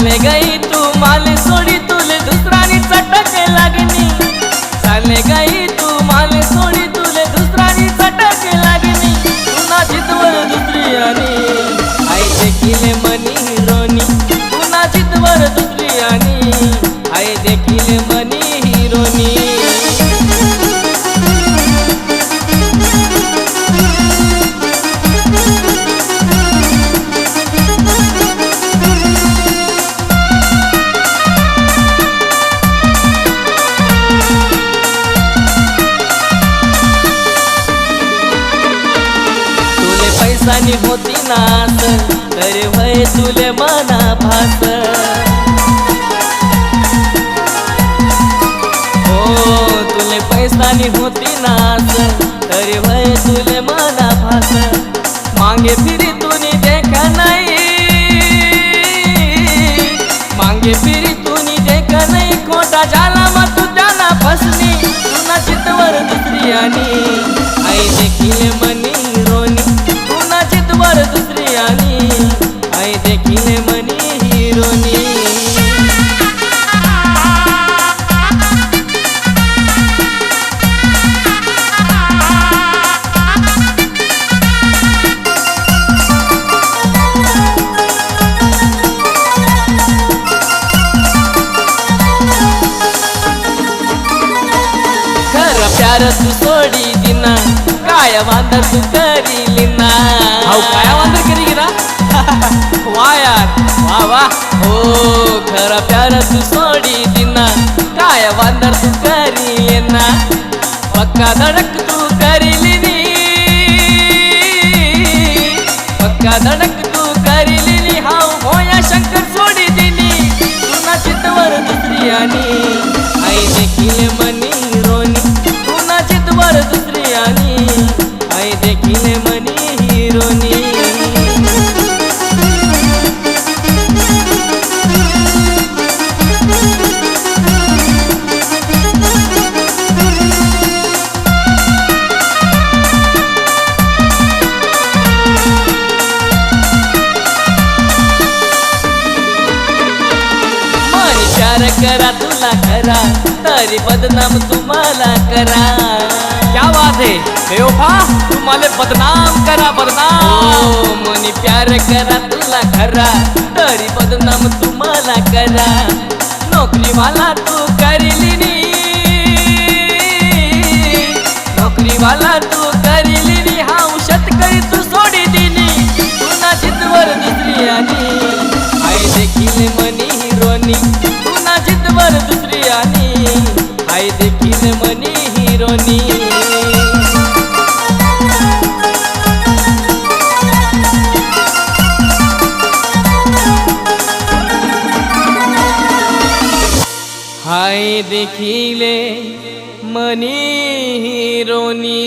चाले गई तू माल सोडी तुले दुसरानी चटक लागनी चाले गई तू माल सोडी तुले दुसरानी चटक लागनी पुन्हा जितवर दुसरी आणि आई देखील मनी हिरोनी पुन्हा जितवर दुसरी आणि आई देखील मनी हिरोनी पैसानी होती नास तरी वय तुले मना भास हो तुले पैसानी होती नास तरी वय तुले मना भास मांगे फिरी तुनी देखा नाही मांगे फिरी तुनी देखा नाही खोटा झाला मग तू त्याला फसनी तुला चितवर दुसरी आणि आई देखील मनी हिरोनी वर दुसरी आणि आई देखील मनी हिरोनी खरं प्यार तू सोडी दिना काय वांदर तू करीली ना काय वांदर करी गिरा वा यार वा वा हो खरा प्यार तू सोडी दिना काय वांदर तू करी ना पक्का धडक तू करीली नी पक्का धडक तू करीली नी हाव होया शंकर सोडी दिली तुना चितवर दुसरी आणि आई देखील मनी हिरोनी तुना चितवर दुसरी आणि आई देखील मनी हिरोनी प्यार करा तुला करा तरी बदनाम तुम्हाला करा क्या बात है बेवफा तुम्हाला बदनाम करा बदनाम मनी प्यार करा तुला करा तरी बदनाम तुम्हाला करा नोकरी वाला तू करीली नी नोकरी वाला तू करीली नी हा शेतकरी तू सोडी दिली तुला जितवर दुसरी आणि आई देखील मनी हिरोनी तुला जितवर दुसरी आणि आई देखील मनी हिरोनी आई देखील मनी हिरोनी।